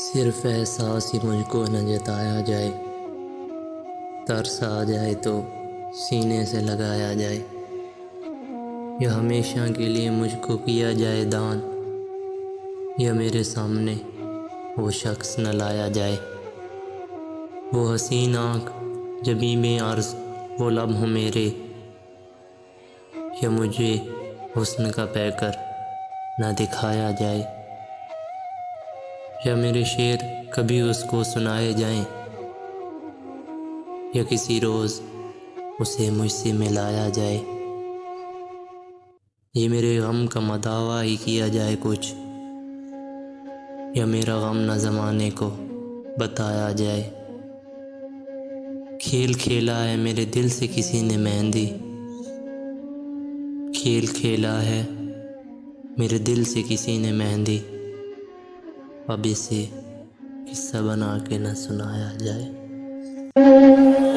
सिर्फ एहसास ही मुझको न जताया जाए, तरस आ जाए तो सीने से लगाया जाए, या हमेशा के लिए मुझको किया जाए दान, या मेरे सामने वो शख्स न लाया जाए। वो हसीन आँख जबी में अर्ज़ वो लब हो मेरे, या मुझे हुस्न का पैकर न दिखाया जाए, या मेरे शेर कभी उसको सुनाए जाएं, या किसी रोज़ उसे मुझसे मिलाया जाए। ये मेरे गम का मदावा ही किया जाए कुछ, या मेरा गम न ज़माने को बताया जाए। खेल खेला है मेरे दिल से किसी ने मेहंदी, खेल खेला है मेरे दिल से किसी ने मेहंदी, अब इसे किस्सा बना के न सुनाया जाए।